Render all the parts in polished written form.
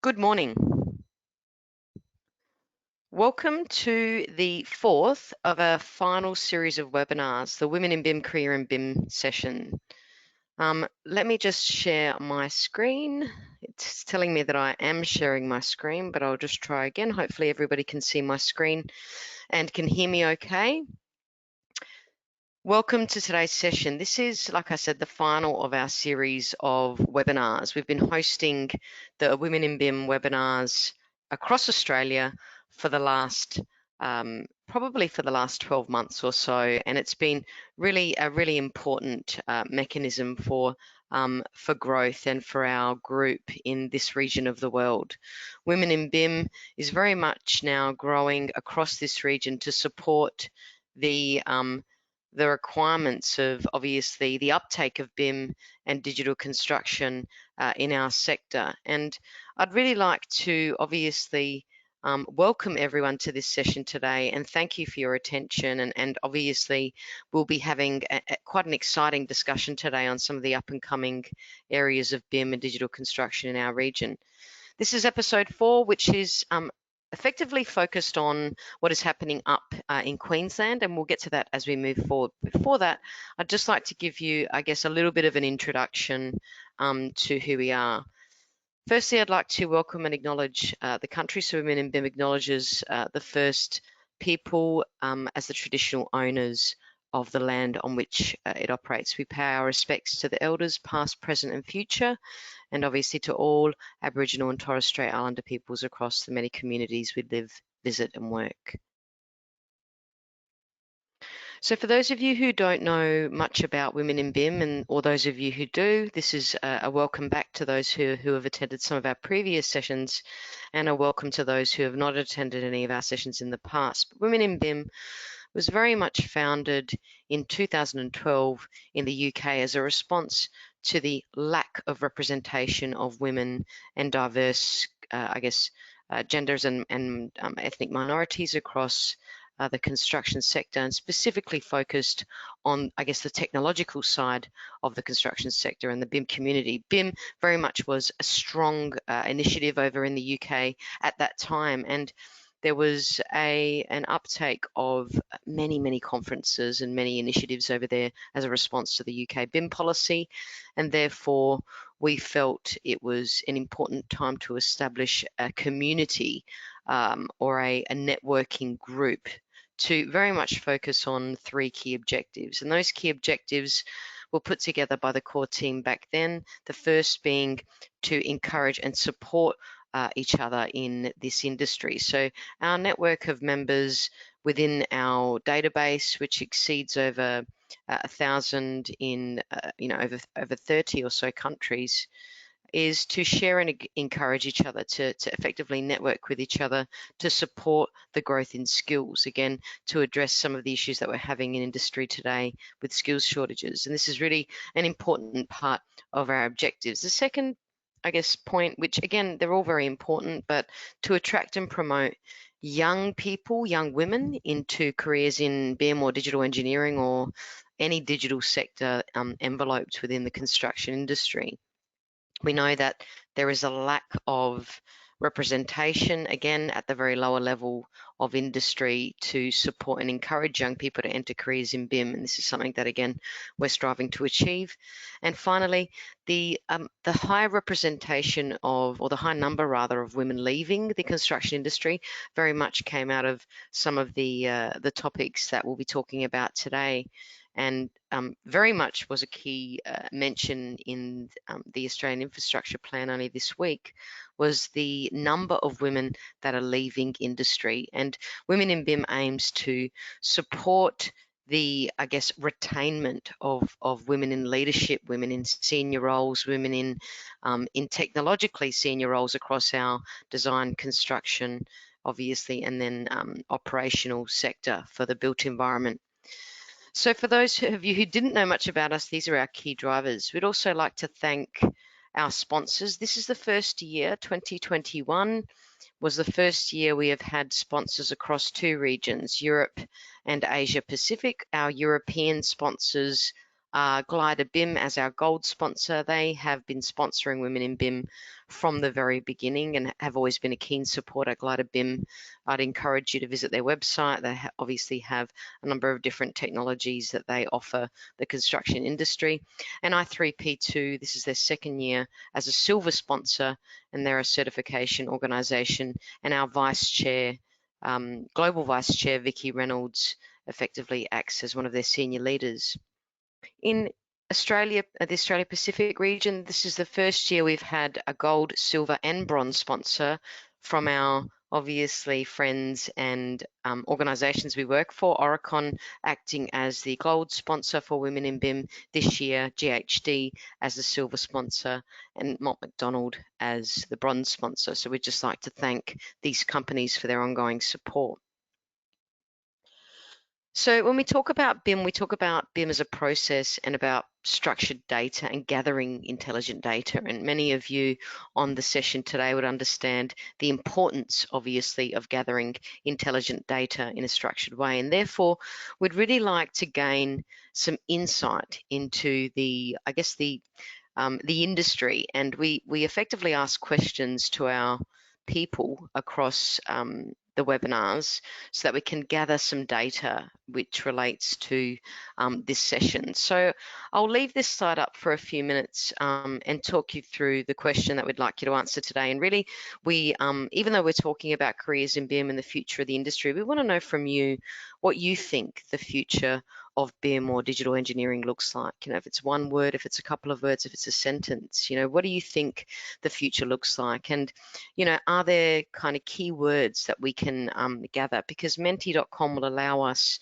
Good morning. Welcome to the fourth of our final series of webinars, the Women in BIM Career and BIM session. Let me just share my screen. It's telling me that I am sharing my screen, but I'll just try again. Hopefully everybody can see my screen and can hear me okay. Welcome to today's session. This is, like I said, the final of our series of webinars. We've been hosting the Women in BIM webinars across Australia for the last, probably for the last 12 months or so, and it's been really a really important mechanism for growth and for our group in this region of the world. Women in BIM is very much now growing across this region to support the requirements of obviously the uptake of BIM and digital construction in our sector. And I'd really like to obviously welcome everyone to this session today and thank you for your attention. And obviously we'll be having quite an exciting discussion today on some of the up and coming areas of BIM and digital construction in our region. This is episode 4, which is effectively focused on what is happening up in Queensland, and we'll get to that as we move forward. Before that, I'd just like to give you, I guess, a little bit of an introduction to who we are. Firstly, I'd like to welcome and acknowledge the country. So Women in BIM acknowledges the first people as the traditional owners of the land on which it operates. We pay our respects to the elders, past, present and future, and obviously to all Aboriginal and Torres Strait Islander peoples across the many communities we live, visit and work. So for those of you who don't know much about Women in BIM, or those of you who do, this is a welcome back to those who have attended some of our previous sessions, and a welcome to those who have not attended any of our sessions in the past. But Women in BIM was very much founded in 2012 in the UK as a response to the lack of representation of women and diverse, genders and ethnic minorities across the construction sector, and specifically focused on, I guess, the technological side of the construction sector and the BIM community. BIM very much was a strong initiative over in the UK at that time, and there was an uptake of many conferences and many initiatives over there as a response to the UK BIM policy, and therefore we felt it was an important time to establish a community or a networking group to very much focus on 3 key objectives. And those key objectives were put together by the core team back then, the first being to encourage and support each other in this industry. So our network of members within our database, which exceeds over 1,000 in over 30 or so countries, is to share and encourage each other to effectively network with each other to support the growth in skills, again, to address some of the issues that we're having in industry today with skills shortages. And this is really an important part of our objectives. The second, I guess, point, which again, they're all very important, but to attract and promote young people, young women into careers in BIM or digital engineering or any digital sector enveloped within the construction industry. We know that there is a lack of representation, again, at the very lower level of industry to support and encourage young people to enter careers in BIM. And this is something that, again, we're striving to achieve. And finally, the high representation of, or the high number rather, of women leaving the construction industry very much came out of some of the topics that we'll be talking about today. And very much was a key mention in the Australian Infrastructure Plan only this week, was the number of women that are leaving industry. And Women in BIM aims to support the, I guess, retainment of women in leadership, women in senior roles, women in technologically senior roles across our design, construction, obviously, and then operational sector for the built environment. So for those of you who didn't know much about us, these are our key drivers. We'd also like to thank our sponsors. This is the first year, 2021 was the first year we have had sponsors across 2 regions, Europe and Asia Pacific. Our European sponsors Glider BIM as our gold sponsor. They have been sponsoring Women in BIM from the very beginning and have always been a keen supporter of Glider BIM. I'd encourage you to visit their website. They obviously have a number of different technologies that they offer the construction industry. And I3P2, this is their second year as a silver sponsor, and they're a certification organisation. And our vice chair, global vice chair, Vicky Reynolds, effectively acts as one of their senior leaders. In Australia, the Australia Pacific region, this is the first year we've had a gold, silver and bronze sponsor from our obviously friends and organisations we work for. Aurecon acting as the gold sponsor for Women in BIM this year, GHD as the silver sponsor, and Mott MacDonald as the bronze sponsor. So we'd just like to thank these companies for their ongoing support. So when we talk about BIM as a process and about structured data and gathering intelligent data. And many of you on the session today would understand the importance, obviously, of gathering intelligent data in a structured way. And therefore, we'd really like to gain some insight into the industry. And we effectively ask questions to our people across the webinars so that we can gather some data which relates to this session. So I'll leave this slide up for a few minutes and talk you through the question that we'd like you to answer today. And really, we, even though we're talking about careers in BIM and the future of the industry, we want to know from you what you think the future of BIM or digital engineering looks like. You know, if it's one word, if it's a couple of words, if it's a sentence, you know, what do you think the future looks like? And, you know, are there kind of key words that we can gather? Because menti.com will allow us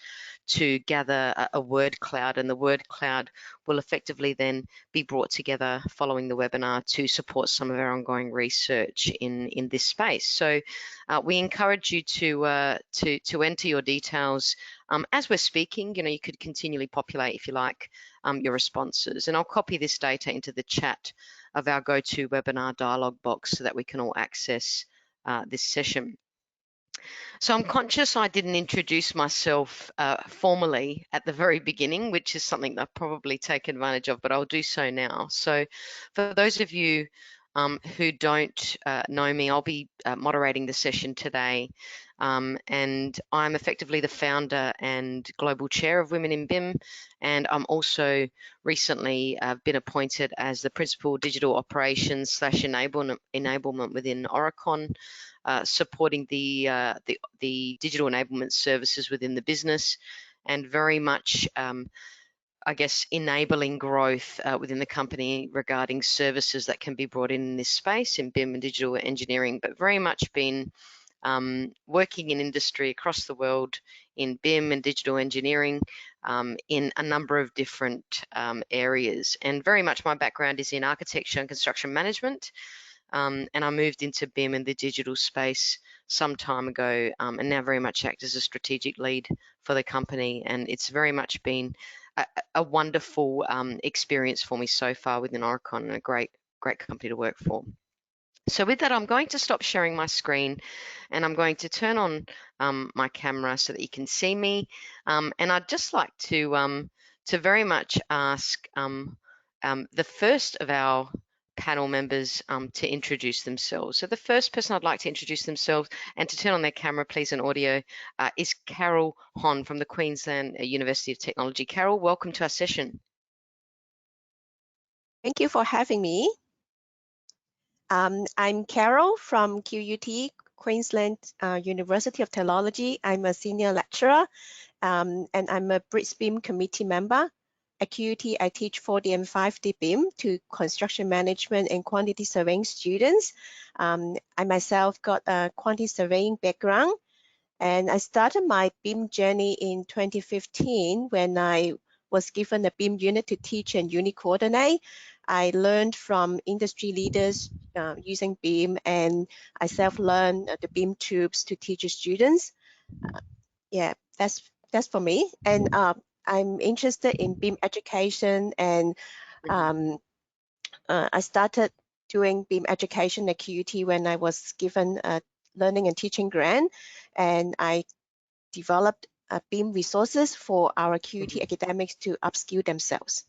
to gather a word cloud, and the word cloud will effectively then be brought together following the webinar to support some of our ongoing research in this space. So we encourage you to enter your details as we're speaking. You know, you could continually populate, if you like, your responses, and I'll copy this data into the chat of our GoToWebinar dialog box so that we can all access this session. So I'm conscious I didn't introduce myself formally at the very beginning, which is something that I'll probably take advantage of, but I'll do so now. So for those of you who don't know me, I'll be moderating the session today. And I'm effectively the founder and global chair of Women in BIM, and I'm also recently been appointed as the principal digital operations / enablement within Aurecon, supporting the digital enablement services within the business, and very much I guess, enabling growth within the company regarding services that can be brought in this space in BIM and digital engineering, but very much been working in industry across the world in BIM and digital engineering in a number of different areas. And very much my background is in architecture and construction management. And I moved into BIM and the digital space some time ago, and now very much act as a strategic lead for the company. And it's very much been a wonderful experience for me so far within Aurecon, and a great company to work for. So with that, I'm going to stop sharing my screen, and I'm going to turn on my camera so that you can see me. And I'd just like to very much ask the first of our panel members to introduce themselves. So the first person I'd like to introduce themselves and to turn on their camera, please, and audio, is Carol Hon from the Queensland University of Technology. Carol, welcome to our session. Thank you for having me. I'm Carol from QUT, Queensland University of Technology. I'm a senior lecturer, and I'm a BIM committee member. At QUT, I teach 4D and 5D BIM to construction management and quantity surveying students. I myself got a quantity surveying background, and I started my BIM journey in 2015 when I was given a BIM unit to teach and unit coordinate. I learned from industry leaders using BIM, and I self-learned the BIM tubes to teach students. Yeah, that's for me. And I'm interested in BIM education, and I started doing BIM education at QUT when I was given a learning and teaching grant, and I developed BIM resources for our QUT academics to upskill themselves.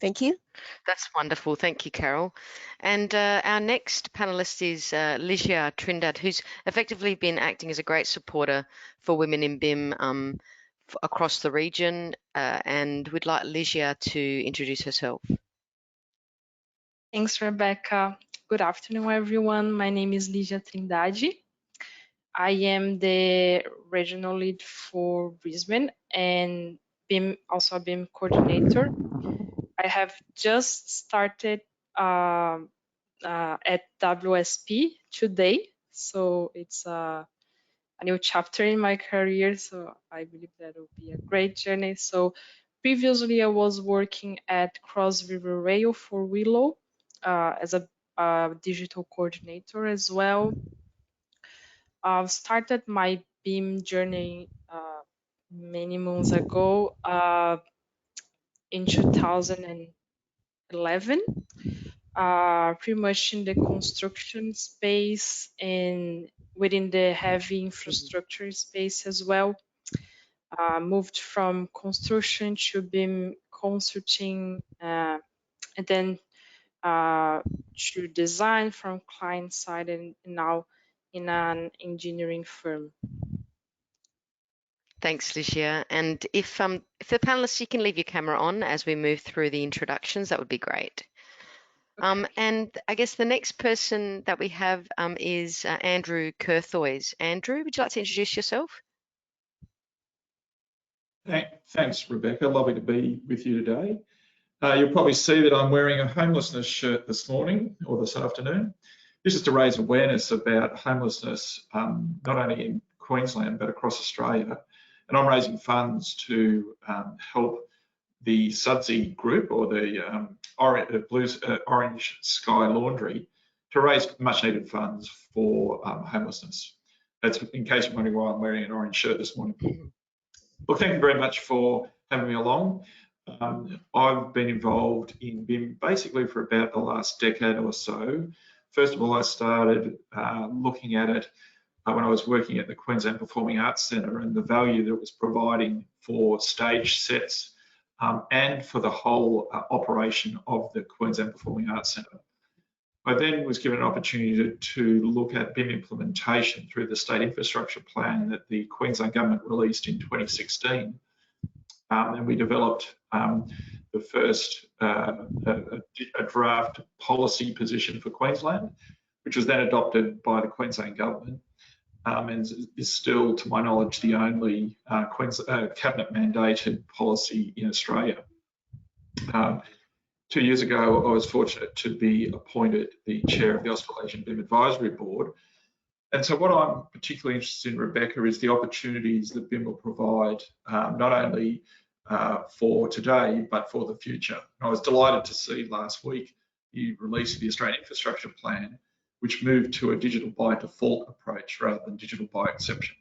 Thank you. That's wonderful. Thank you, Carol. And our next panelist is Ligia Trindade, who's effectively been acting as a great supporter for women in BIM across the region. And we'd like Ligia to introduce herself. Thanks, Rebecca. Good afternoon, everyone. My name is Ligia Trindade. I am the regional lead for Brisbane and also a BIM coordinator. I have just started at WSP today, so it's a new chapter in my career. So I believe that will be a great journey. So previously, I was working at Cross River Rail for Willow as a digital coordinator as well. I've started my BIM journey many months ago in 2011, pretty much in the construction space and within the heavy infrastructure space as well. Moved from construction to BIM consulting and then to design from client side and now in an engineering firm. Thanks, Ligia. And if the panelists, you can leave your camera on as we move through the introductions, that would be great. Okay. And I guess the next person that we have is Andrew Curthoys. Andrew, would you like to introduce yourself? Thanks, Rebecca. Lovely to be with you today. You'll probably see that I'm wearing a homelessness shirt this morning or this afternoon. This is to raise awareness about homelessness, not only in Queensland, but across Australia. And I'm raising funds to help the Sudsy group or the Orange Sky Laundry to raise much needed funds for homelessness. That's in case you're wondering why I'm wearing an orange shirt this morning. Well, thank you very much for having me along. I've been involved in BIM basically for about the last decade or so. First of all, I started looking at it when I was working at the Queensland Performing Arts Centre and the value that it was providing for stage sets and for the whole operation of the Queensland Performing Arts Centre. I then was given an opportunity to look at BIM implementation through the State Infrastructure Plan that the Queensland Government released in 2016. And we developed the first a draft policy position for Queensland, which was then adopted by the Queensland Government and is still, to my knowledge, the only cabinet mandated policy in Australia. 2 years ago, I was fortunate to be appointed the chair of the Australasian BIM Advisory Board. And so what I'm particularly interested in, Rebecca, is the opportunities that BIM will provide, not only for today, but for the future. And I was delighted to see last week you released the Australian Infrastructure Plan, which moved to a digital by default approach rather than digital by exception.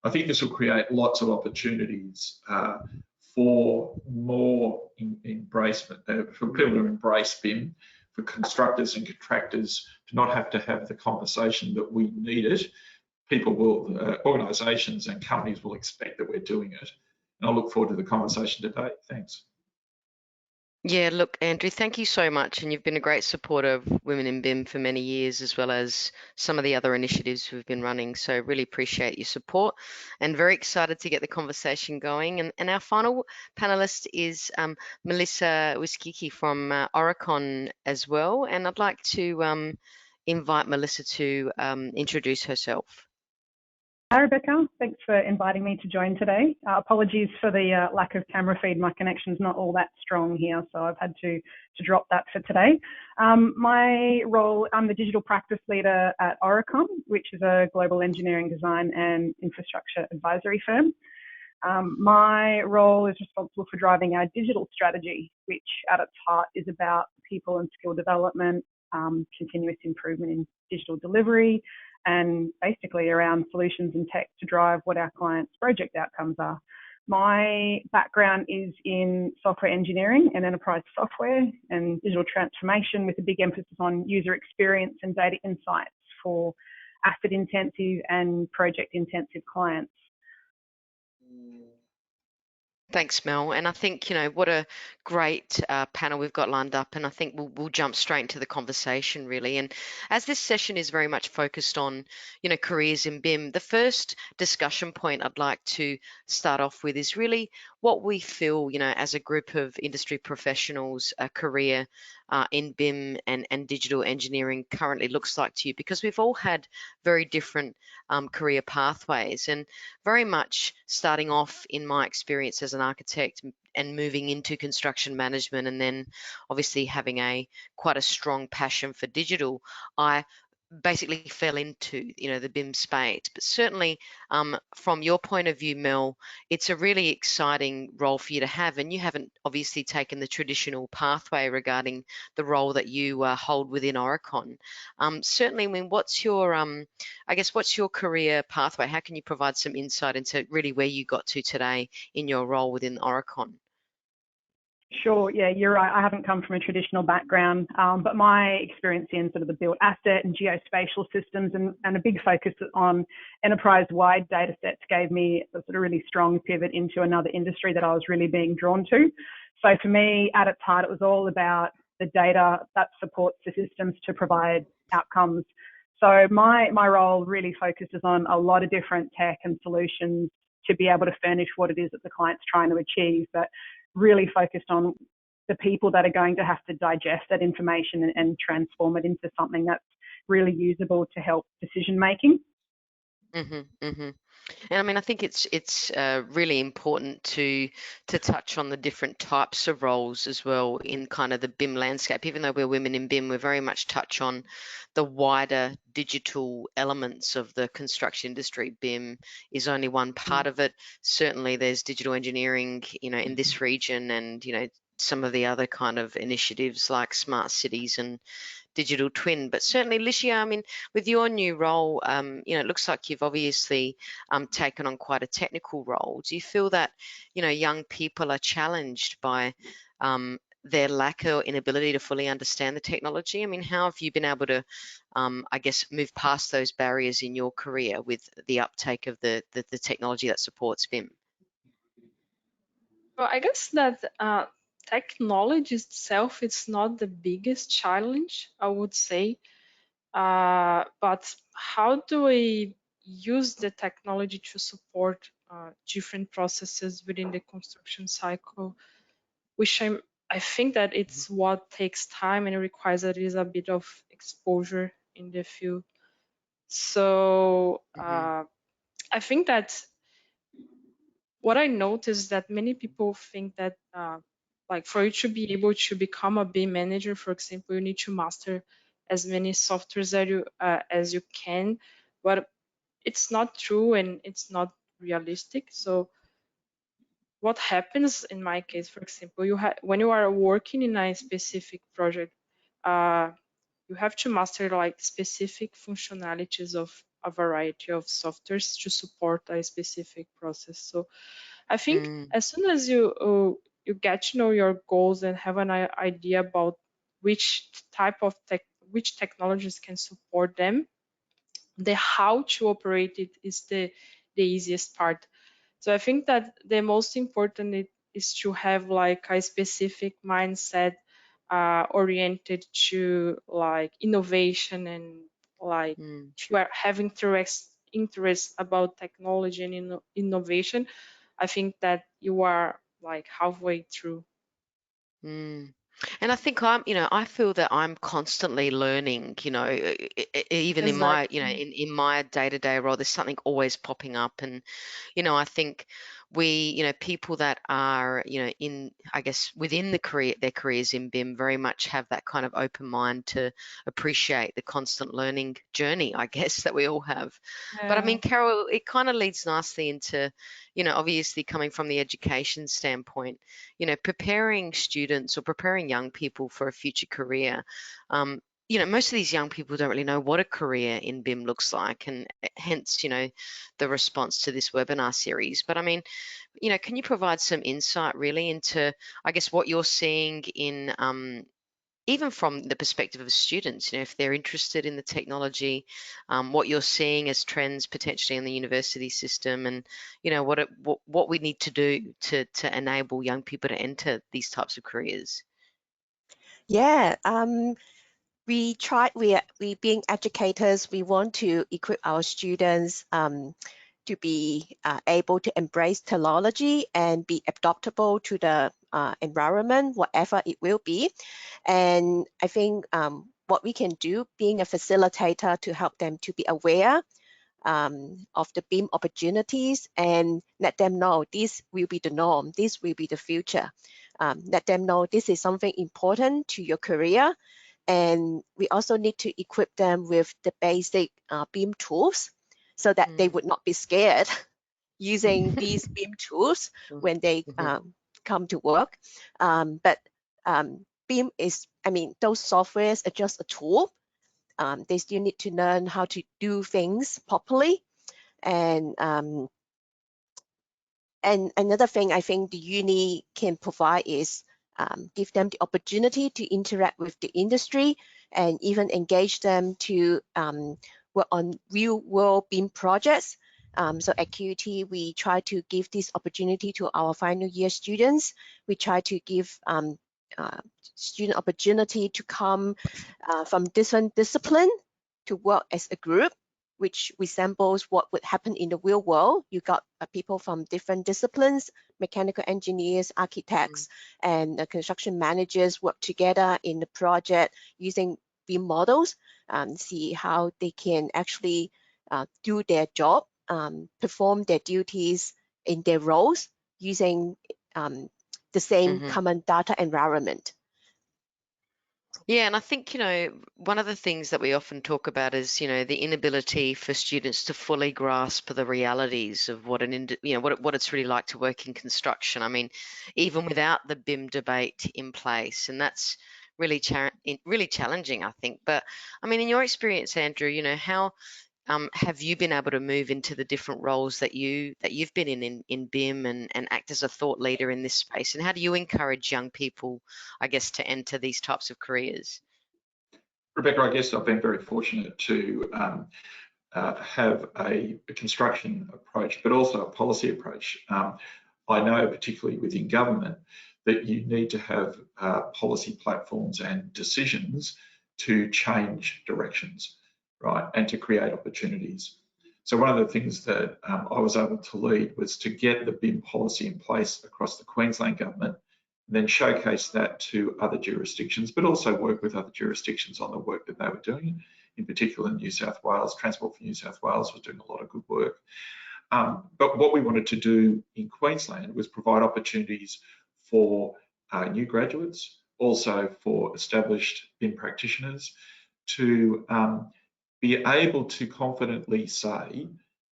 I think this will create lots of opportunities for more embracement, for people to embrace BIM, for constructors and contractors to not have to have the conversation that we need it. People will, organisations and companies will expect that we're doing it. And I look forward to the conversation today. Thanks. Yeah, look, Andrew, thank you so much. And you've been a great supporter of Women in BIM for many years, as well as some of the other initiatives we've been running. So really appreciate your support and very excited to get the conversation going. And our final panelist is Melissa Wiskicki from Aurecon as well. And I'd like to invite Melissa to introduce herself. Hi, Rebecca. Thanks for inviting me to join today. Apologies for the lack of camera feed. My connection's not all that strong here, so I've had to drop that for today. My role, I'm the digital practice leader at Aurecon, which is a global engineering design and infrastructure advisory firm. My role is responsible for driving our digital strategy, which at its heart is about people and skill development, continuous improvement in digital delivery, and basically around solutions and tech to drive what our clients' project outcomes are. My background is in software engineering and enterprise software and digital transformation with a big emphasis on user experience and data insights for asset intensive and project intensive clients. Thanks, Mel. And I think, what a great panel we've got lined up. And I think we'll jump straight into the conversation, really. And as this session is very much focused on, careers in BIM, the first discussion point I'd like to start off with is really what we feel, as a group of industry professionals, a career in BIM and digital engineering currently looks like to you, because we've all had very different career pathways. And very much starting off in my experience as an architect and moving into construction management, and then obviously having quite a strong passion for digital, I basically fell into the BIM space. But certainly from your point of view, Mel, it's a really exciting role for you to have, and you haven't obviously taken the traditional pathway regarding the role that you hold within Aurecon. Certainly, I mean, what's your what's your career pathway? How can you provide some insight into really where you got to today in your role within Aurecon? Sure, yeah, you're right. I haven't come from a traditional background, but my experience in sort of the built asset and geospatial systems and a big focus on enterprise-wide data sets gave me a sort of really strong pivot into another industry that I was really being drawn to. So for me, at its heart, it was all about the data that supports the systems to provide outcomes. So my role really focuses on a lot of different tech and solutions to be able to furnish what it is that the client's trying to achieve, but really focused on the people that are going to have to digest that information and transform it into something that's really usable to help decision making. And I mean, I think it's really important to touch on the different types of roles as well in kind of the BIM landscape. Even though we're women in BIM, we very much touch on the wider digital elements of the construction industry. BIM is only one part of it. Certainly, there's digital engineering, in this region, and some of the other kind of initiatives like smart cities and digital twin. But certainly, Ligia, I mean, with your new role, it looks like you've obviously taken on quite a technical role. Do you feel that, young people are challenged by their lack or inability to fully understand the technology? I mean, how have you been able to, move past those barriers in your career with the uptake of the technology that supports BIM? Well, I guess that technology itself is not the biggest challenge, I would say. But how do we use the technology to support different processes within the construction cycle, which I think that it's what takes time and it requires at least a bit of exposure in the field. So I think that what I noticed that many people think that like for you to be able to become a BIM manager, for example, you need to master as many softwares as you can, but it's not true and it's not realistic. So what happens in my case, for example, when you are working in a specific project, you have to master like specific functionalities of a variety of softwares to support a specific process. So I think as soon as you get to know your goals and have an idea about which type of which technologies can support them, the how to operate it is the easiest part. So I think that the most important is to have like a specific mindset oriented to like innovation and like if you are having interest about technology and innovation, I think that you are like halfway through. And I think I feel that I'm constantly learning, even in my, Exactly. in my day-to-day role, there's something always popping up. And, I think people that are, within their careers in BIM very much have that kind of open mind to appreciate the constant learning journey, I guess, that we all have. But I Yeah. mean, Carol, it kind of leads nicely into, obviously coming from the education standpoint, preparing students or preparing young people for a future career. Most of these young people don't really know what a career in BIM looks like, and hence, the response to this webinar series. But I mean, can you provide some insight really into, I guess, what you're seeing in even from the perspective of students, if they're interested in the technology, what you're seeing as trends potentially in the university system, and what we need to do to enable young people to enter these types of careers. Yeah, we being educators, we want to equip our students to be able to embrace technology and be adaptable to the environment, whatever it will be. And I think what we can do, being a facilitator, to help them to be aware of the BIM opportunities and let them know this will be the norm, this will be the future. Let them know this is something important to your career. And we also need to equip them with the basic BIM tools so that they would not be scared using these BIM tools when they come to work. But BIM is, those softwares are just a tool. They still need to learn how to do things properly. And another thing I think the uni can provide is give them the opportunity to interact with the industry and even engage them to work on real world BIM projects. So at QUT, we try to give this opportunity to our final year students. We try to give student opportunity to come from different disciplines to work as a group, which resembles what would happen in the real world. You got people from different disciplines, mechanical engineers, architects, and construction managers work together in the project using BIM models, see how they can actually do their job, perform their duties in their roles using the same common data environment. Yeah, and I think, one of the things that we often talk about is, the inability for students to fully grasp the realities of what what it's really like to work in construction. I mean, even without the BIM debate in place, and that's really challenging, I think. But I mean, in your experience, Andrew, how have you been able to move into the different roles that you've been in BIM and act as a thought leader in this space? And how do you encourage young people, I guess, to enter these types of careers? Rebecca, I guess I've been very fortunate to have a construction approach, but also a policy approach. I know, particularly within government, that you need to have policy platforms and decisions to change directions, right, and to create opportunities. So one of the things that I was able to lead was to get the BIM policy in place across the Queensland government, and then showcase that to other jurisdictions, but also work with other jurisdictions on the work that they were doing. In particular, New South Wales, Transport for New South Wales was doing a lot of good work. But what we wanted to do in Queensland was provide opportunities for new graduates, also for established BIM practitioners, to be able to confidently say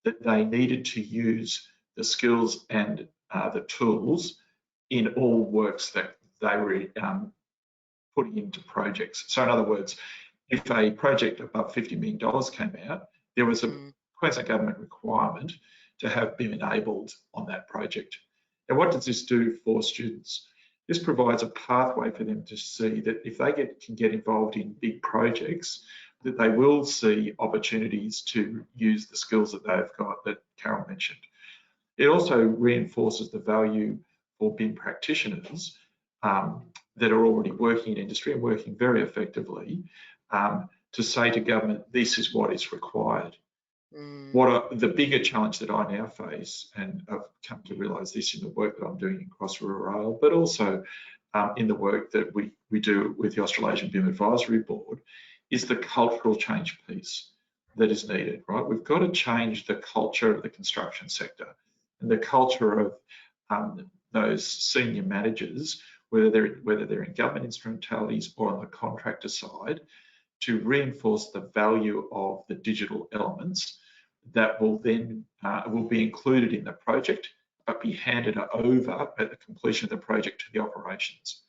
that they needed to use the skills and the tools in all works that they were putting into projects. So in other words, if a project above $50 million came out, there was a Queensland government requirement to have BIM enabled on that project. Now, what does this do for students? This provides a pathway for them to see that if they can get involved in big projects, that they will see opportunities to use the skills that they've got that Carol mentioned. It also reinforces the value for BIM practitioners that are already working in industry and working very effectively to say to government, this is what is required. The bigger challenge that I now face, and I've come to realise this in the work that I'm doing in Cross River Rail, but also in the work that we do with the Australasian BIM Advisory Board, is the cultural change piece that is needed, right? We've got to change the culture of the construction sector and the culture of those senior managers, whether they're in government instrumentalities or on the contractor side, to reinforce the value of the digital elements that will then will be included in the project, but be handed over at the completion of the project to the operations.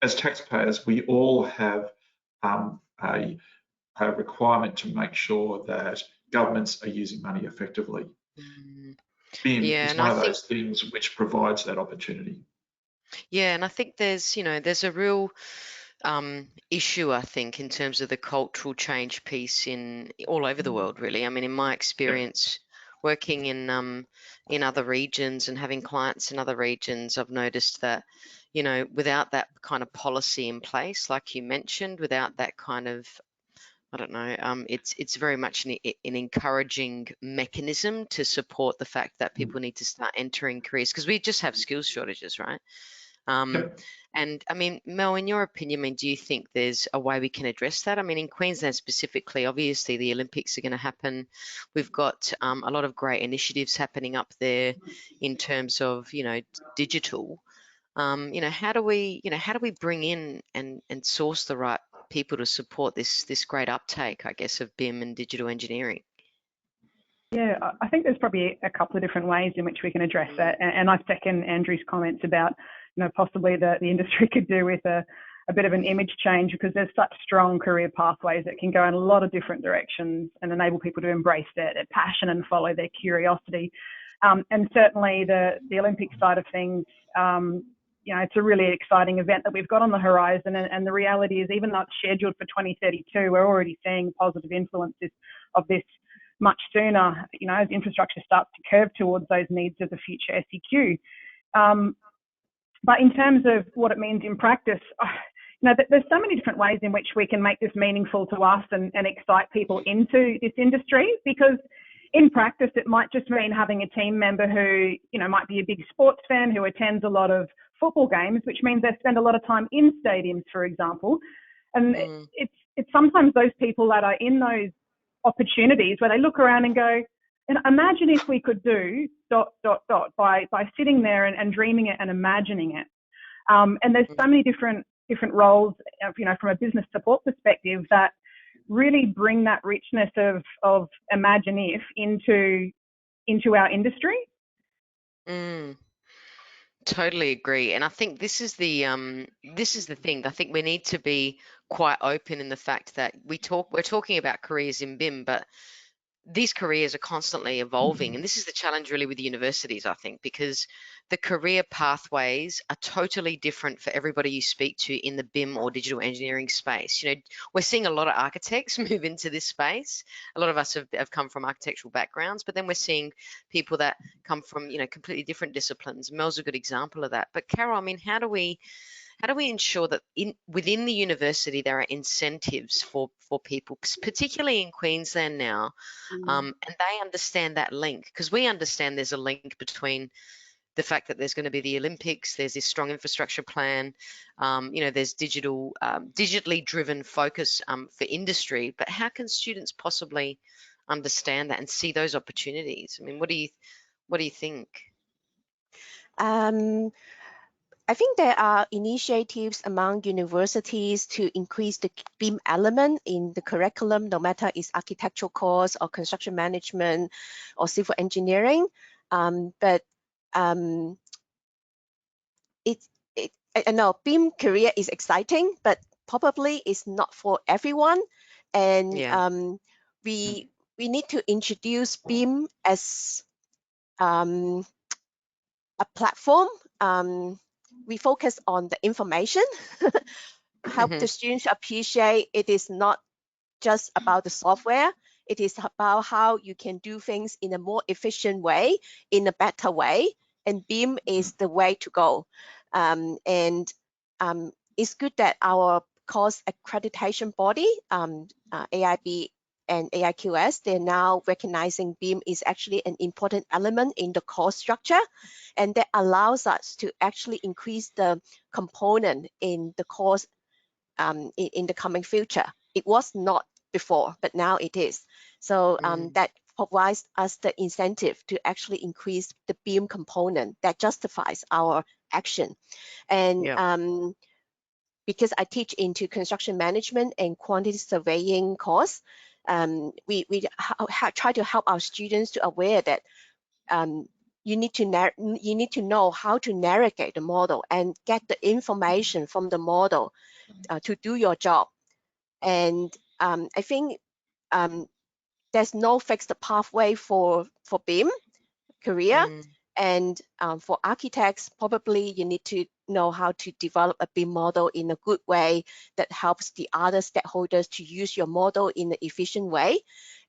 As taxpayers, we all have a requirement to make sure that governments are using money effectively. BIM is one of those things which provides that opportunity. Yeah, and I think there's a real issue, I think, in terms of the cultural change piece in all over the world, really. I mean, in my experience working in other regions and having clients in other regions, I've noticed that, you know, without that kind of policy in place, like you mentioned, without that kind of, I don't know, it's very much an encouraging mechanism to support the fact that people need to start entering careers, because we just have skills shortages, right? Yep. And I mean, Mel, in your opinion, I mean, do you think there's a way we can address that? I mean, in Queensland specifically, obviously the Olympics are going to happen. We've got a lot of great initiatives happening up there in terms of, you know, digital. You know, how do we bring in and source the right people to support this great uptake, I guess, of BIM and digital engineering? Yeah, I think there's probably a couple of different ways in which we can address that. And I second Andrew's comments about, you know, possibly the industry could do with a bit of an image change, because there's such strong career pathways that can go in a lot of different directions and enable people to embrace their passion and follow their curiosity. And certainly the Olympic side of things, you know, it's a really exciting event that we've got on the horizon. And the reality is, even though it's scheduled for 2032, we're already seeing positive influences of this much sooner, you know, as infrastructure starts to curve towards those needs of the future SEQ. But in terms of what it means in practice, you know, there's so many different ways in which we can make this meaningful to us and excite people into this industry, because in practice, it might just mean having a team member who, you know, might be a big sports fan who attends a lot of football games, which means they spend a lot of time in stadiums, for example. And it's sometimes those people that are in those opportunities where they look around and go, and imagine if we could do ... by sitting there and dreaming it and imagining it. And there's so many different roles, you know, from a business support perspective, that really bring that richness of imagine if into our industry. Totally agree. And I think this is the thing. I think we need to be quite open in the fact that we're talking about careers in BIM, but these careers are constantly evolving. And this is the challenge really with universities, I think, because the career pathways are totally different for everybody you speak to in the BIM or digital engineering space. You know, we're seeing a lot of architects move into this space. A lot of us have come from architectural backgrounds, but then we're seeing people that come from, you know, completely different disciplines. Mel's a good example of that. But Carol, I mean, how do we ensure that within the university there are incentives for people, particularly in Queensland now, and they understand that link? Because we understand there's a link between the fact that there's going to be the Olympics, there's this strong infrastructure plan, you know, there's digitally driven focus for industry, but how can students possibly understand that and see those opportunities? I mean, what do you think? I think there are initiatives among universities to increase the BIM element in the curriculum, no matter it's architectural course or construction management or civil engineering. But I know BIM career is exciting, but probably it's not for everyone. And we need to introduce BIM as a platform. We focus on the information, help the students appreciate it is not just about the software. It is about how you can do things in a more efficient way, in a better way, and BIM is the way to go. It's good that our course accreditation body, AIB and AIQS, they're now recognizing BIM is actually an important element in the course structure, and that allows us to actually increase the component in the course in the coming future. It was not before, but now it is. So that provides us the incentive to actually increase the BIM component that justifies our action. And because I teach into construction management and quantity surveying course, we try to help our students to aware that you need to know how to navigate the model and get the information from the model to do your job. And I think there's no fixed pathway for BIM career, And for architects, probably you need to know how to develop a BIM model in a good way that helps the other stakeholders to use your model in an efficient way.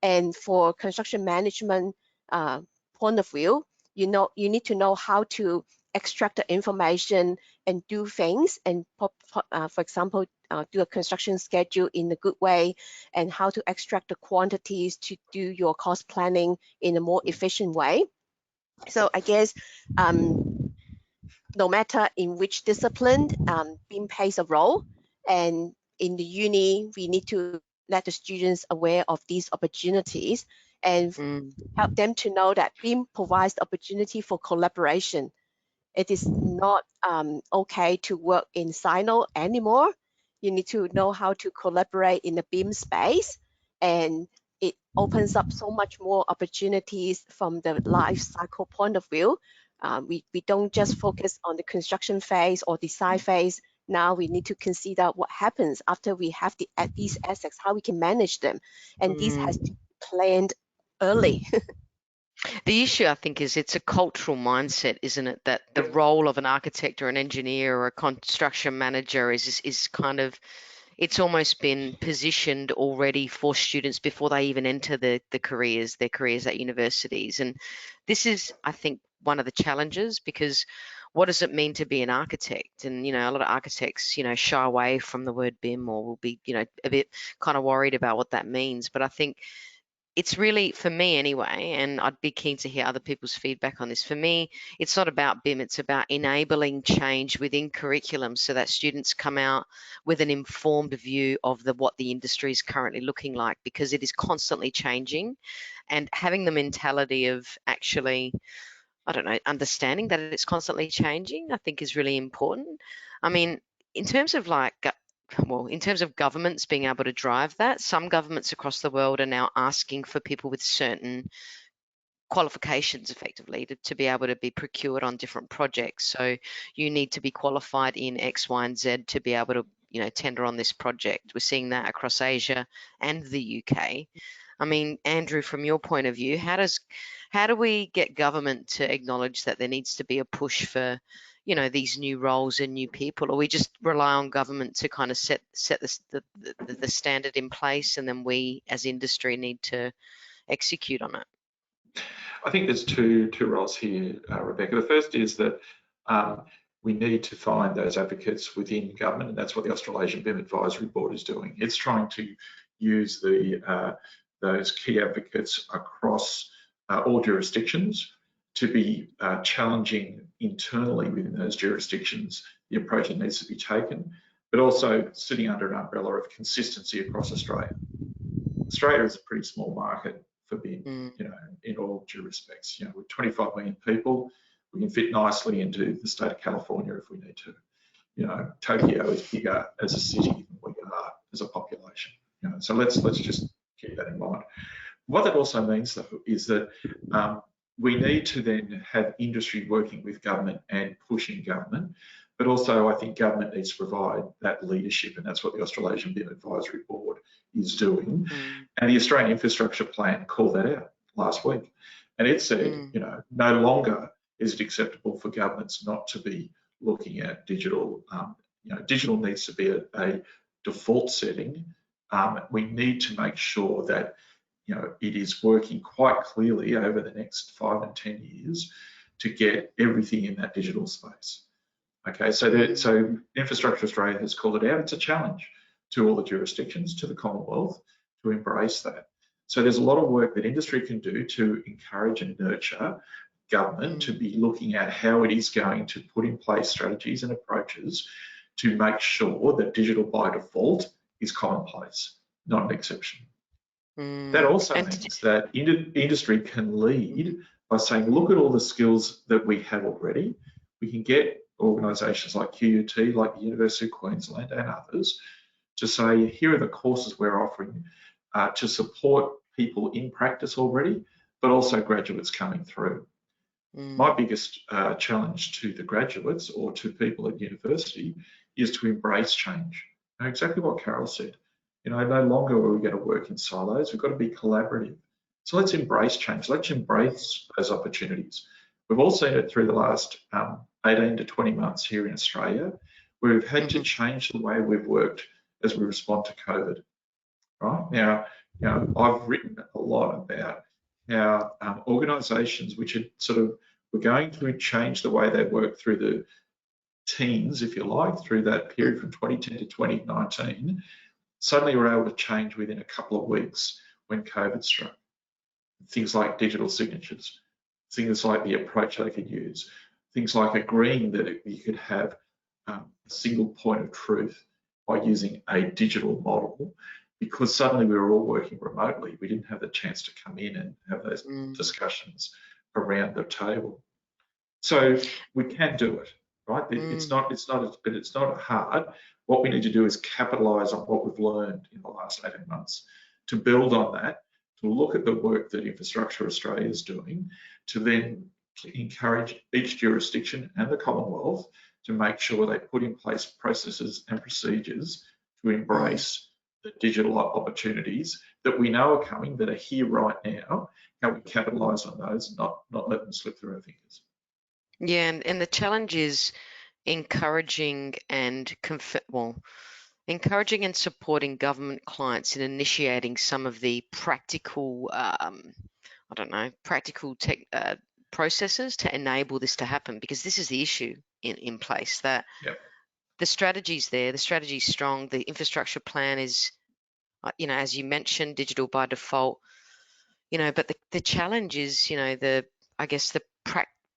And for construction management point of view, you need to know how to extract the information and do things, and for example, do a construction schedule in a good way, and how to extract the quantities to do your cost planning in a more efficient way. So I guess no matter in which discipline, BIM plays a role, and in the uni, we need to let the students aware of these opportunities and help them to know that BIM provides opportunity for collaboration. It is not okay to work in silo anymore. You need to know how to collaborate in the BIM space, and it opens up so much more opportunities from the life cycle point of view. We don't just focus on the construction phase or design phase. Now we need to consider what happens after we have these assets, how we can manage them. And this has to be planned early. The issue, I think, is it's a cultural mindset, isn't it? That the role of an architect or an engineer or a construction manager is kind of, it's almost been positioned already for students before they even enter their careers at universities. And this is, I think, one of the challenges, because what does it mean to be an architect? And, a lot of architects, shy away from the word BIM, or will be, a bit kind of worried about what that means. But I think it's really, for me anyway, and I'd be keen to hear other people's feedback on this. For me, it's not about BIM, it's about enabling change within curriculum so that students come out with an informed view of what the industry is currently looking like, because it is constantly changing, and having the mentality of actually, I don't know, understanding that it's constantly changing, I think is really important. I mean, in terms of governments being able to drive that, some governments across the world are now asking for people with certain qualifications effectively to be able to be procured on different projects. So you need to be qualified in X, Y, and Z to be able to, tender on this project. We're seeing that across Asia and the UK. I mean, Andrew, from your point of view, how do we get government to acknowledge that there needs to be a push for, these new roles and new people, or we just rely on government to kind of set the standard in place, and then we as industry need to execute on it? I think there's two roles here, Rebecca. The first is that we need to find those advocates within government, and that's what the Australasian BIM Advisory Board is doing. It's trying to use those key advocates across all jurisdictions to be challenging internally within those jurisdictions the approach that needs to be taken, but also sitting under an umbrella of consistency across Australia. Australia is a pretty small market for BIM, in all due respects. With 25 million people, we can fit nicely into the state of California if we need to. Tokyo is bigger as a city than we are as a population. So let's just keep that in mind. What that also means, though, is that we need to then have industry working with government and pushing government, but also I think government needs to provide that leadership, and that's what the Australasian BIM Advisory Board is doing. And the Australian Infrastructure Plan called that out last week, and it said, no longer is it acceptable for governments not to be looking at digital. Digital needs to be a default setting. We need to make sure that it is working quite clearly over the next 5 and 10 years to get everything in that digital space. Okay, so Infrastructure Australia has called it out. It's a challenge to all the jurisdictions, to the Commonwealth, to embrace that. So there's a lot of work that industry can do to encourage and nurture government to be looking at how it is going to put in place strategies and approaches to make sure that digital by default is commonplace, not an exception. That also means that industry can lead by saying, look at all the skills that we have already. We can get organisations like QUT, like the University of Queensland and others to say, here are the courses we're offering to support people in practice already, but also graduates coming through. My biggest challenge to the graduates or to people at university is to embrace change. Exactly what Carol said. No longer are we going to work in silos. We've got to be collaborative. So let's embrace change. Let's embrace those opportunities. We've all seen it through the last 18 to 20 months here in Australia, where we've had to change the way we've worked as we respond to COVID. Right now, I've written a lot about how organisations which had were going to change the way they work through the teens, if you like, through that period from 2010 to 2019, suddenly were able to change within a couple of weeks when COVID struck. Things like digital signatures, things like the approach they could use, things like agreeing that you could have a single point of truth by using a digital model, because suddenly we were all working remotely. We didn't have the chance to come in and have those discussions around the table. So we can do it, right? It's not hard. What we need to do is capitalise on what we've learned in the last 18 months, to build on that, to look at the work that Infrastructure Australia is doing, to then encourage each jurisdiction and the Commonwealth to make sure they put in place processes and procedures to embrace the digital opportunities that we know are coming, that are here right now. How we capitalise on those, not let them slip through our fingers. Yeah, and the challenge is encouraging and supporting government clients in initiating some of the practical, practical tech processes to enable this to happen, because this is the issue in place, that the strategy's there, the strategy's strong, the infrastructure plan is, as you mentioned, digital by default, but the challenge is, the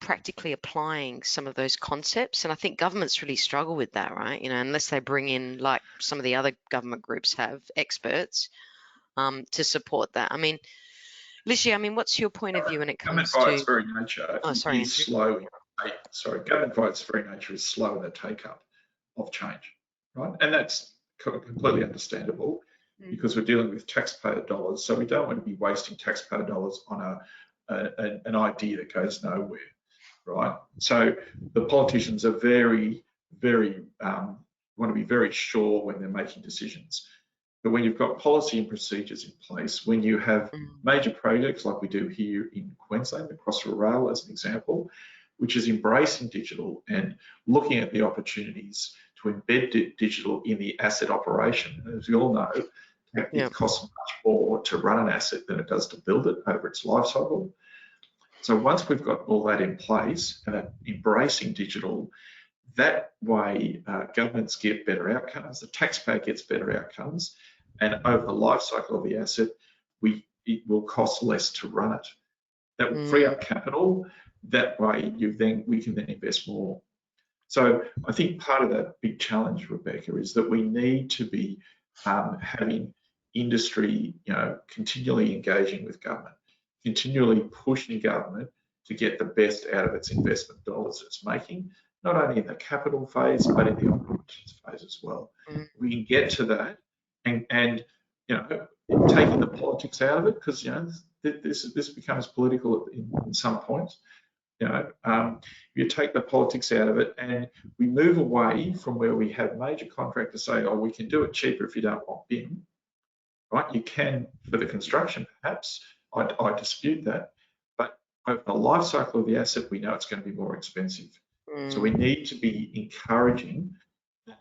practically applying some of those concepts. And I think governments really struggle with that, right? Unless they bring in, like some of the other government groups have, experts to support that. I mean, Ligia, what's your point of view when it comes to... Government by its very nature is slow. Government by its very nature is slow in the take-up of change, right? And that's completely understandable, because we're dealing with taxpayer dollars, so we don't want to be wasting taxpayer dollars on an idea that goes nowhere, right? So the politicians are very, very want to be very sure when they're making decisions. But when you've got policy and procedures in place, when you have major projects like we do here in Queensland, the Crossrail Rail as an example, which is embracing digital and looking at the opportunities to embed digital in the asset operation. As we all know, it costs much more to run an asset than it does to build it over its life cycle. So once we've got all that in place and embracing digital, that way governments get better outcomes, the taxpayer gets better outcomes, and over the life cycle of the asset, it will cost less to run it. That will free up capital. That way we can then invest more. So I think part of that big challenge, Rebecca, is that we need to be having industry, continually engaging with government, continually pushing government to get the best out of its investment dollars it's making, not only in the capital phase, but in the operations phase as well. We can get to that and taking the politics out of it, because this becomes political in some points. You take the politics out of it, and we move away from where we have major contractors say, "Oh, we can do it cheaper if you don't want BIM." Right? You can for the construction, perhaps. I dispute that, but over the life cycle of the asset, we know it's going to be more expensive. So we need to be encouraging that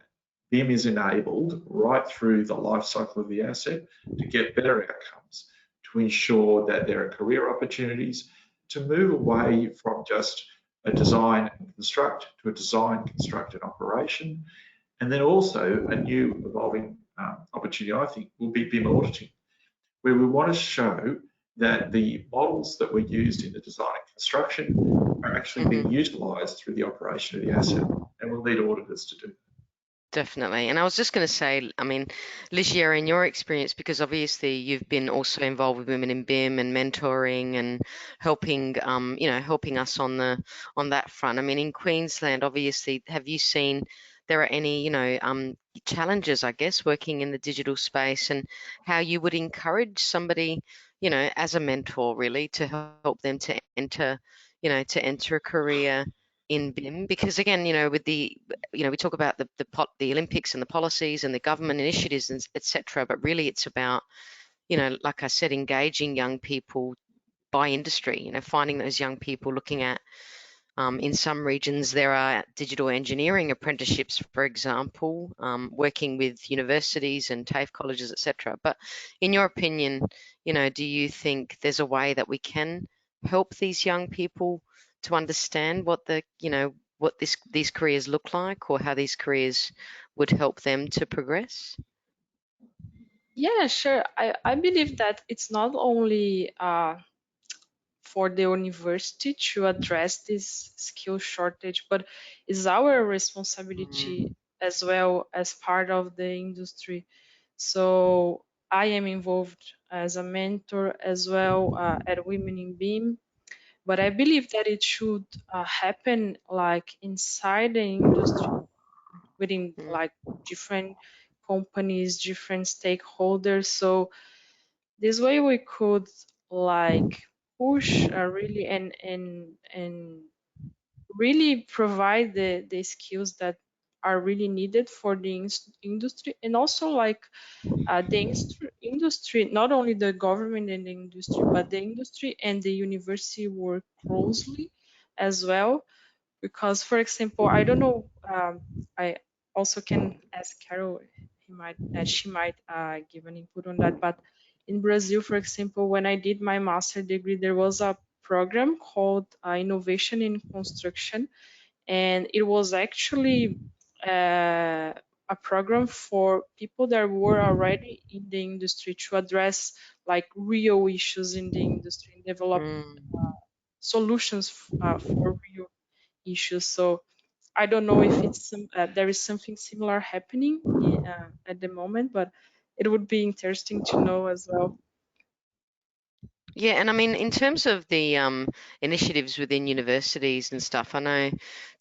BIM is enabled right through the life cycle of the asset to get better outcomes, to ensure that there are career opportunities, to move away from just a design and construct to a design, construct and operation. And then also a new evolving opportunity, I think, will be BIM auditing, where we want to show that the models that were used in the design and construction are actually being utilised through the operation of the asset, and we'll need auditors to do that. Definitely. And I was just going to say, Ligia, in your experience, because obviously you've been also involved with women in BIM and mentoring and helping, helping us on that front. In Queensland, obviously, have you seen there are any, challenges, I guess, working in the digital space, and how you would encourage somebody, as a mentor, really, to help them to enter a career in BIM? Because again, with we talk about the Olympics and the policies and the government initiatives, and etc. But really, it's about, like I said, engaging young people by industry. Finding those young people, looking at In some regions, there are digital engineering apprenticeships, for example, working with universities and TAFE colleges, etc. But in your opinion, do you think there's a way that we can help these young people to understand what what these careers look like, or how these careers would help them to progress? Yeah, sure. I believe that it's not only for the university to address this skill shortage, but it's our responsibility as well as part of the industry. So I am involved as a mentor as well at Women in BIM, but I believe that it should happen like inside the industry, within Mm, like different companies, different stakeholders. So this way we could like push really and really provide the skills that are really needed for the industry, and also like the industry, not only the government and the industry, but the industry and the university work closely as well. Because, for example, I don't know, I also can ask Carol, she might give an input on that. But in Brazil, for example, when I did my master degree, there was a program called Innovation in Construction, and it was actually a program for people that were already in the industry to address like real issues in the industry and develop mm. solutions for real issues. So I don't know if there is something similar happening at the moment, but it would be interesting to know as well. Yeah, and I mean, in terms of the initiatives within universities and stuff, I know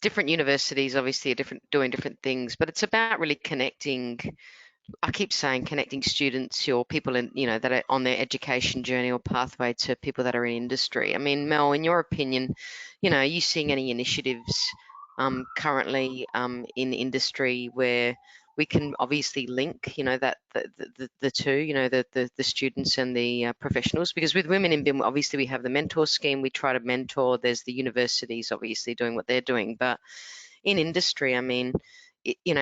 different universities obviously are doing different things, but it's about really connecting. I keep saying connecting students or people that are on their education journey or pathway to people that are in industry. I mean, Mel, in your opinion, are you seeing any initiatives currently in industry where we can obviously link, that the two, the students and the professionals? Because with Women in BIM, obviously we have the mentor scheme. We try to mentor. There's the universities obviously doing what they're doing, but in industry, I mean,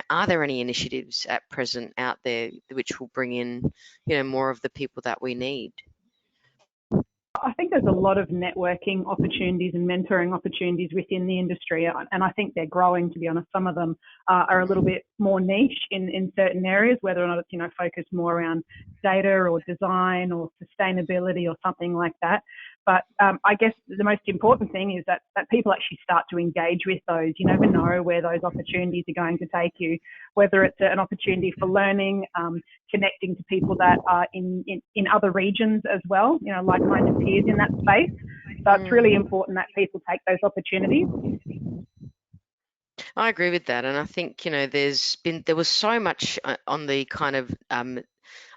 are there any initiatives at present out there which will bring in, more of the people that we need? I think there's a lot of networking opportunities and mentoring opportunities within the industry, and I think they're growing, to be honest. Some of them are a little bit more niche in certain areas, whether or not it's focused more around data or design or sustainability or something like that. But I guess the most important thing is that people actually start to engage with those. You never know where those opportunities are going to take you, whether it's an opportunity for learning, connecting to people that are in other regions as well, like-minded peers in that space. So it's really important that people take those opportunities. I agree with that, and I think there was so much on the kind of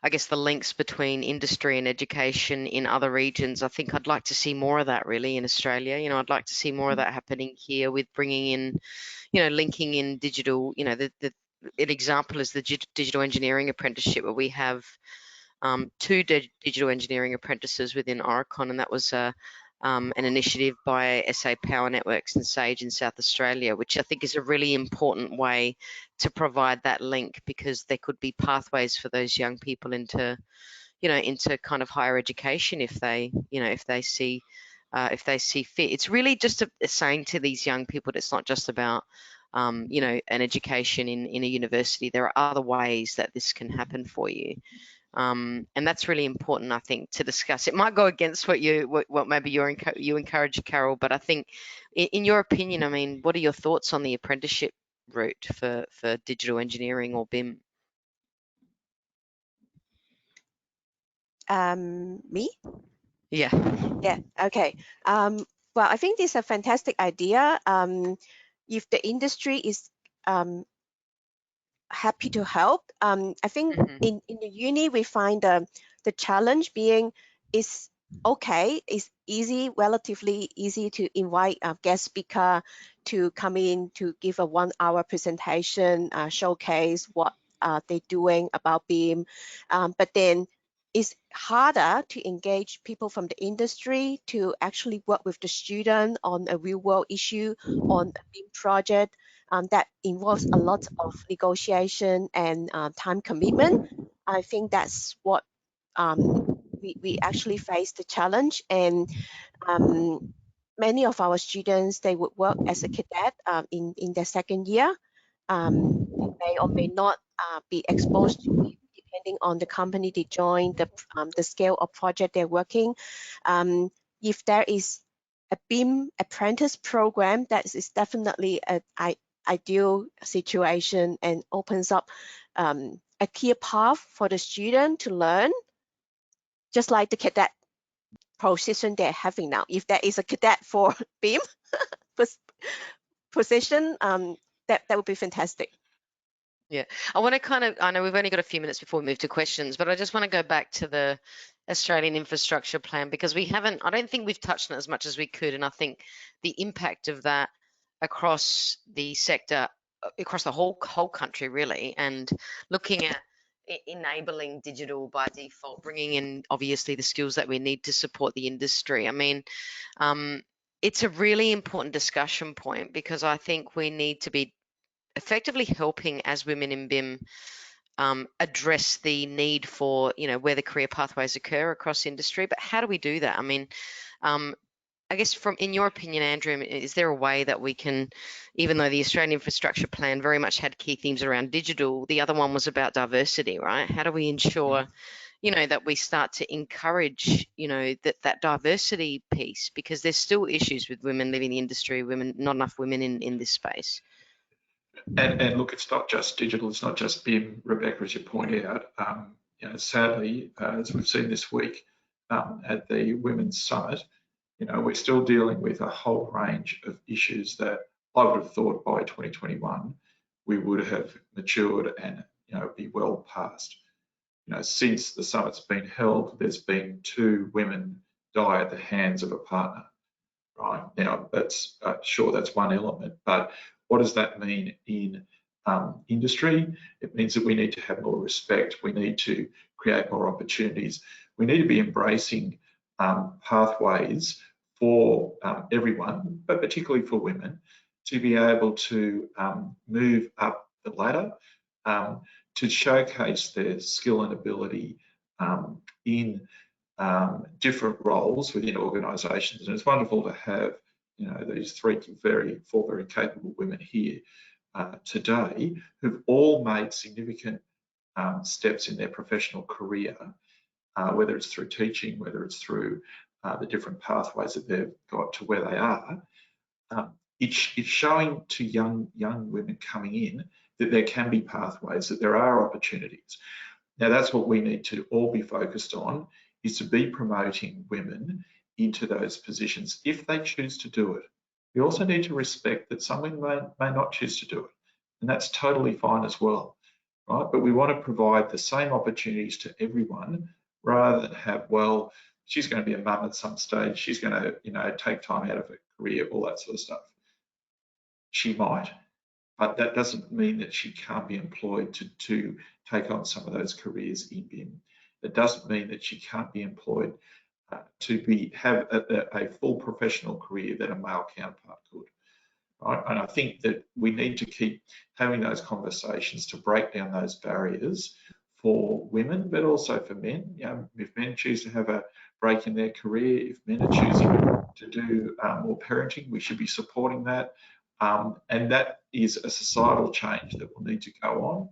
I guess the links between industry and education in other regions. I think I'd like to see more of that really in Australia. I'd like to see more of that happening here with bringing in, linking in digital. An example is the digital engineering apprenticeship, where we have two digital engineering apprentices within Aurecon, and that was an initiative by SA Power Networks and Sage in South Australia, which I think is a really important way to provide that link, because there could be pathways for those young people into kind of higher education if they see fit. It's really just a saying to these young people that it's not just about an education in a university. There are other ways that this can happen for you. And that's really important, I think, to discuss. It might go against what maybe you encourage, Carol, but I think, in your opinion, I mean, what are your thoughts on the apprenticeship route for digital engineering or BIM? Me? Yeah. Yeah. Okay. Well, I think this is a fantastic idea. If the industry is happy to help, I think in the uni we find the challenge being is okay. It's relatively easy to invite a guest speaker to come in to give a 1-hour presentation, showcase what they're doing about BIM, but then it's harder to engage people from the industry to actually work with the student on a real world issue, on a BIM project that involves a lot of negotiation and time commitment. I think that's what we actually face the challenge. And many of our students, they would work as a cadet in their second year. They may or may not be exposed to BIM, depending on the company they join, the scale of project they're working. If there is a BIM apprentice program, that is definitely an ideal situation and opens up a clear path for the student to learn, just like the cadet position they're having now. If there is a cadet for BIM position, that would be fantastic. Yeah, I want to I know we've only got a few minutes before we move to questions, but I just want to go back to the Australian infrastructure plan, because I don't think we've touched on it as much as we could. And I think the impact of that across the sector, across the whole country really, and looking at enabling digital by default, bringing in obviously the skills that we need to support the industry. I mean, it's a really important discussion point, because I think we need to be effectively helping as women in BIM address the need for, where the career pathways occur across industry. But how do we do that? I mean, I guess in your opinion, Andrew, is there a way that we can, even though the Australian Infrastructure Plan very much had key themes around digital, the other one was about diversity, right? How do we ensure, that we start to encourage, that diversity piece, because there's still issues with women leaving the industry, not enough women in this space. And look, it's not just digital, it's not just BIM, Rebecca, as you point out. Sadly, as we've seen this week at the Women's Summit, we're still dealing with a whole range of issues that I would have thought by 2021 we would have matured and be well past. Since the summit's been held, there's been 2 women die at the hands of a partner. Right now, that's sure that's one element, but what does that mean in industry? It means that we need to have more respect. We need to create more opportunities. We need to be embracing pathways for everyone, but particularly for women, to be able to move up the ladder, to showcase their skill and ability in different roles within organisations. And it's wonderful to have these 4 very capable women here today who've all made significant steps in their professional career, whether it's through teaching, whether it's through the different pathways that they've got to where they are. It's showing to young women coming in that there can be pathways, that there are opportunities. Now, that's what we need to all be focused on, is to be promoting women into those positions if they choose to do it. We also need to respect that some women may not choose to do it, and that's totally fine as well, right? But we want to provide the same opportunities to everyone, rather than have, well, she's going to be a mum at some stage, she's going to take time out of her career, all that sort of stuff. She might, but that doesn't mean that she can't be employed to take on some of those careers in BIM. It doesn't mean that she can't be employed to have a full professional career that a male counterpart could. Right? And I think that we need to keep having those conversations to break down those barriers for women, but also for men. If men choose to have a break in their career, if men are choosing to do more parenting, we should be supporting that. And that is a societal change that will need to go on.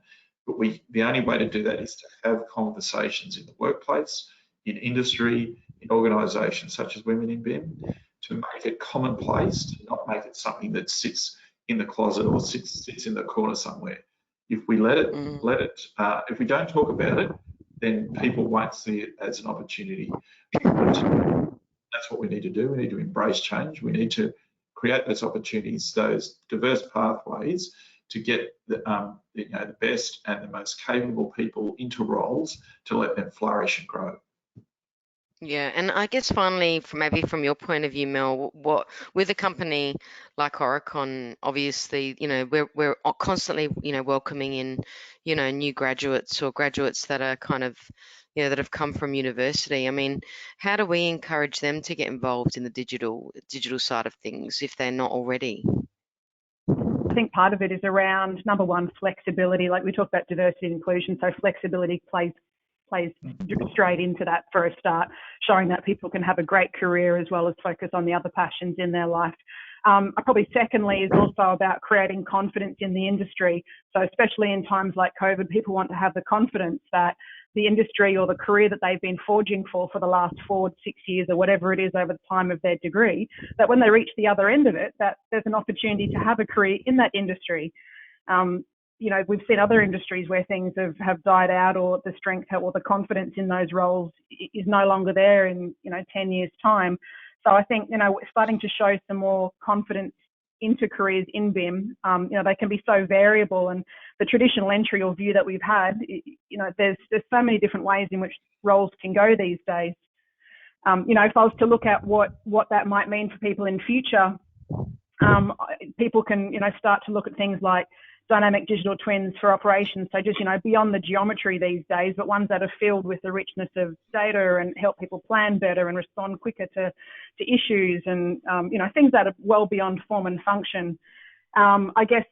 But the only way to do that is to have conversations in the workplace, in industry, in organisations such as Women in BIM, to make it commonplace, to not make it something that sits in the closet or sits in the corner somewhere. If we if we don't talk about it, then people won't see it as an opportunity. That's what we need to do. We need to embrace change. We need to create those opportunities, those diverse pathways, to get the best and the most capable people into roles to let them flourish and grow. Yeah, and I guess finally, maybe from your point of view, Mel, what with a company like Aurecon, obviously, we're constantly, welcoming in, new graduates or graduates that are kind of, that have come from university. I mean, how do we encourage them to get involved in the digital side of things if they're not already? I think part of it is around, number one, flexibility. Like we talked about diversity and inclusion, so flexibility plays straight into that for a start, showing that people can have a great career as well as focus on the other passions in their life. Probably secondly is also about creating confidence in the industry. So especially in times like COVID, people want to have the confidence that the industry or the career that they've been forging for the last 4 to 6 years or whatever it is over the time of their degree, that when they reach the other end of it, that there's an opportunity to have a career in that industry. We've seen other industries where things have died out, or the strength or the confidence in those roles is no longer there in 10 years time. So I think we're starting to show some more confidence into careers in BIM. They can be so variable, and the traditional entry or view that we've had, there's so many different ways in which roles can go these days. If I was to look at what that might mean for people in future, people can start to look at things like dynamic digital twins for operations. So just, beyond the geometry these days, but ones that are filled with the richness of data and help people plan better and respond quicker to issues, and, things that are well beyond form and function. I guess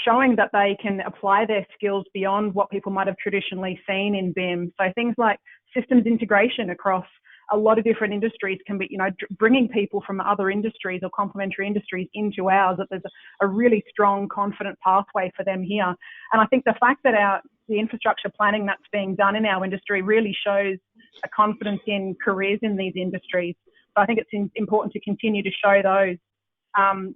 showing that they can apply their skills beyond what people might have traditionally seen in BIM. So things like systems integration across a lot of different industries can be, bringing people from other industries or complementary industries into ours, that there's a really strong, confident pathway for them here. And I think the fact that the infrastructure planning that's being done in our industry really shows a confidence in careers in these industries. So I think it's important to continue to show those. And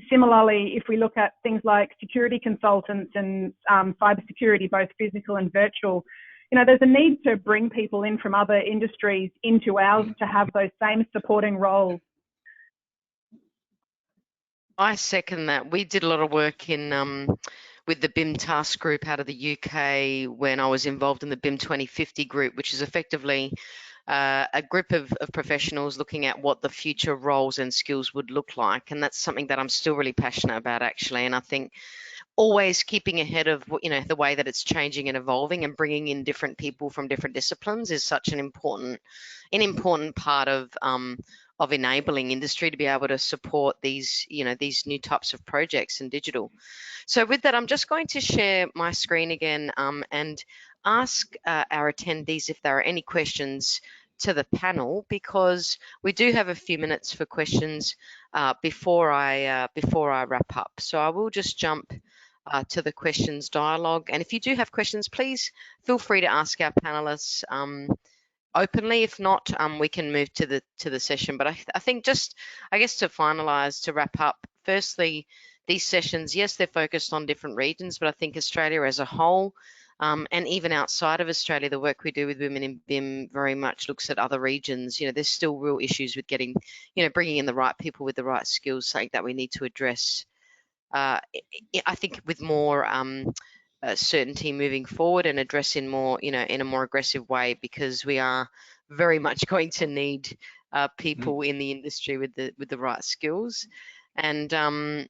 similarly, if we look at things like security consultants and cybersecurity, both physical and virtual, there's a need to bring people in from other industries into ours to have those same supporting roles. I second that. We did a lot of work in with the BIM task group out of the UK when I was involved in the BIM 2050 group, which is effectively a group of professionals looking at what the future roles and skills would look like. And that's something that I'm still really passionate about, actually. And I think always keeping ahead of the way that it's changing and evolving, and bringing in different people from different disciplines is such an important part of enabling industry to be able to support these these new types of projects in digital. So with that, I'm just going to share my screen again and ask our attendees if there are any questions to the panel, because we do have a few minutes for questions before I wrap up. So I will just jump to the questions dialogue, and if you do have questions, please feel free to ask our panelists openly. If not, we can move to the session. But I think I guess to finalize, to wrap up, firstly, these sessions, yes, they're focused on different regions, but I think Australia as a whole, and even outside of Australia, the work we do with women in BIM very much looks at other regions. There's still real issues with getting, bringing in the right people with the right skills, something that we need to address. I think with more certainty moving forward, and addressing more, in a more aggressive way, because we are very much going to need people in the industry with the right skills. And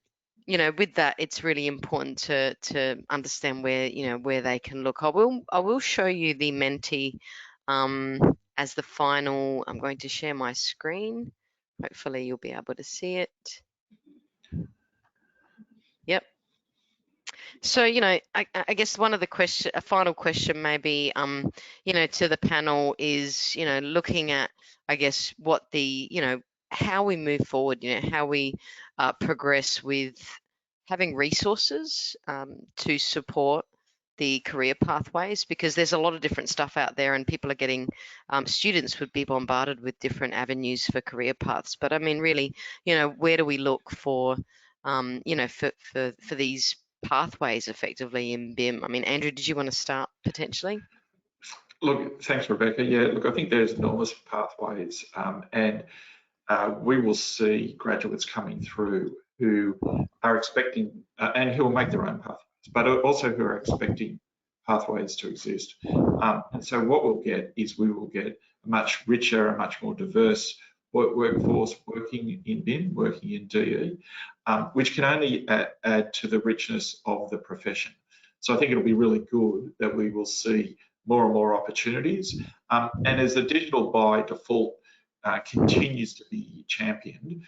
with that, it's really important to understand where they can look. I will show you the Menti as the final. I'm going to share my screen. Hopefully you'll be able to see it. Yep. So, I guess one of the a final question maybe, to the panel is, looking at, I guess, what how we move forward, how we progress with having resources to support the career pathways, because there's a lot of different stuff out there, and people are getting, students would be bombarded with different avenues for career paths. But I mean, really, where do we look for, for these pathways effectively in BIM? I mean, Andrew, did you want to start potentially? Look, thanks, Rebecca. Yeah, look, I think there's enormous pathways, and we will see graduates coming through who are expecting, and who will make their own pathways, but also who are expecting pathways to exist. And so what we'll get is we will get a much richer, a much more diverse workforce working in BIM, working in DE, which can only add to the richness of the profession. So I think it'll be really good that we will see more and more opportunities. And as the digital by default continues to be championed,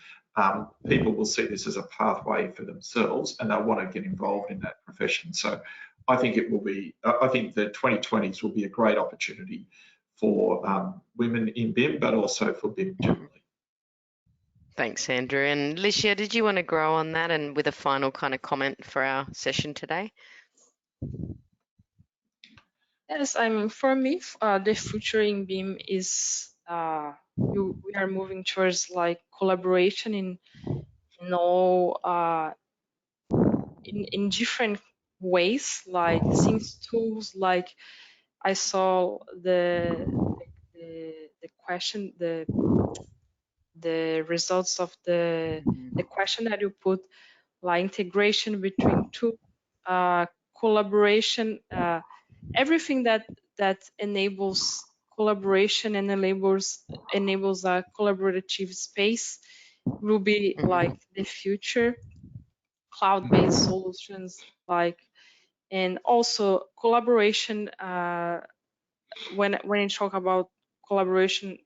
people will see this as a pathway for themselves, and they'll want to get involved in that profession. So I think it will be, I think the 2020s will be a great opportunity for women in BIM, but also for BIM generally. Thanks, Andrew. And Ligia, did you want to grow on that and with a final kind of comment for our session today? Yes, I mean, for me, the future in BIM is we are moving towards like collaboration in all in different ways, like since tools, like I saw the question, the results of the question that you put, like integration between two, collaboration, everything that enables collaboration and enables a collaborative space will be like the future. Cloud-based solutions, like, and also collaboration. When you talk about collaboration,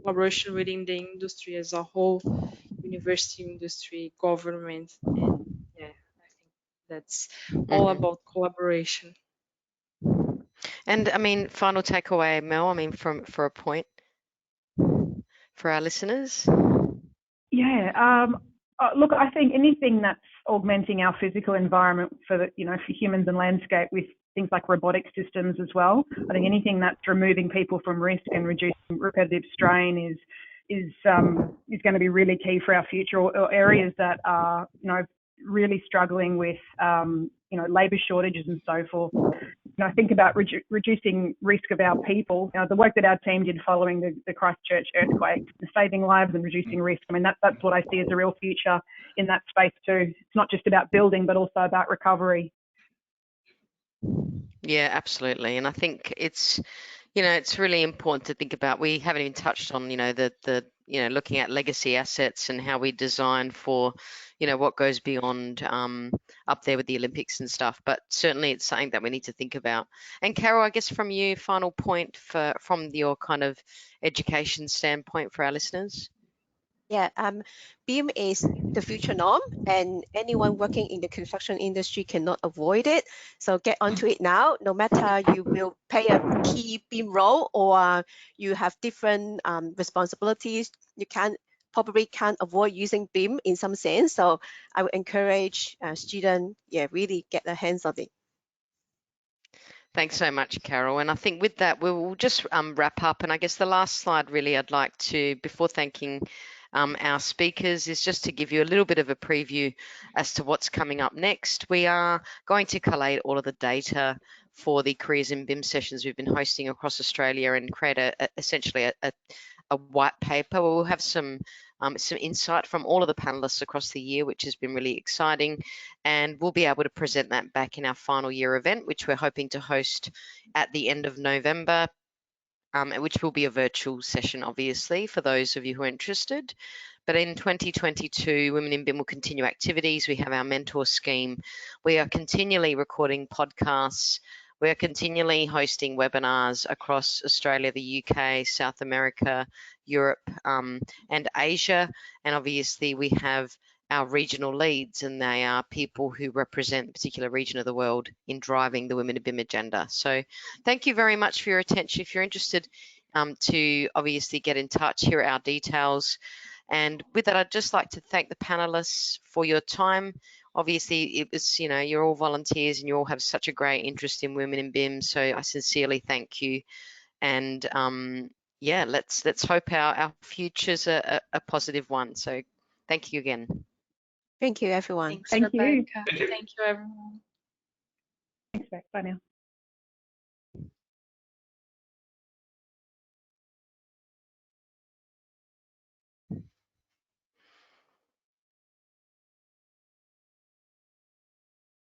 collaboration within the industry as a whole, university industry, government, and yeah, I think that's all about collaboration. And I mean, final takeaway, Mel, I mean, for a point for our listeners. Yeah. Look, I think anything that's augmenting our physical environment for the, for humans and landscape with things like robotic systems as well. I think anything that's removing people from risk and reducing repetitive strain is going to be really key for our future, or areas that are, really struggling with, labour shortages and so forth. Think about reducing risk of our people. The work that our team did following the Christchurch earthquake, saving lives and reducing risk. I mean, that's what I see as a real future in that space too. It's not just about building, but also about recovery. Yeah, absolutely. And I think it's, it's really important to think about. We haven't even touched on, the looking at legacy assets and how we design for, what goes beyond up there with the Olympics and stuff. But certainly it's something that we need to think about. And Carol, I guess from you, final point from your kind of education standpoint for our listeners. Yeah, BIM is the future norm, and anyone working in the construction industry cannot avoid it. So get onto it now. No matter you will play a key BIM role or you have different responsibilities, you probably can't avoid using BIM in some sense. So I would encourage students, really get their hands on it. Thanks so much, Carol. And I think with that, we'll just wrap up. And I guess the last slide really I'd like to, before thanking our speakers, is just to give you a little bit of a preview as to what's coming up next. We are going to collate all of the data for the Careers in BIM sessions we've been hosting across Australia and create essentially a white paper. We'll have some insight from all of the panelists across the year, which has been really exciting. And we'll be able to present that back in our final year event, which we're hoping to host at the end of November, which will be a virtual session, obviously, for those of you who are interested. But in 2022, Women in BIM will continue activities. We have our mentor scheme. We are continually recording podcasts. We are continually hosting webinars across Australia, the UK, South America, Europe, and Asia. And obviously, we have our regional leads, and they are people who represent a particular region of the world in driving the Women in BIM agenda. So thank you very much for your attention. If you're interested to obviously get in touch, here are our details. And with that, I'd just like to thank the panelists for your time. Obviously, it was, you're all volunteers and you all have such a great interest in Women in BIM. So I sincerely thank you. And yeah, let's hope our future's a positive one. So thank you again. Thank you, everyone. Thanks, Thank Rebecca. you. Thank you, everyone. Thanks, Beck. Bye now.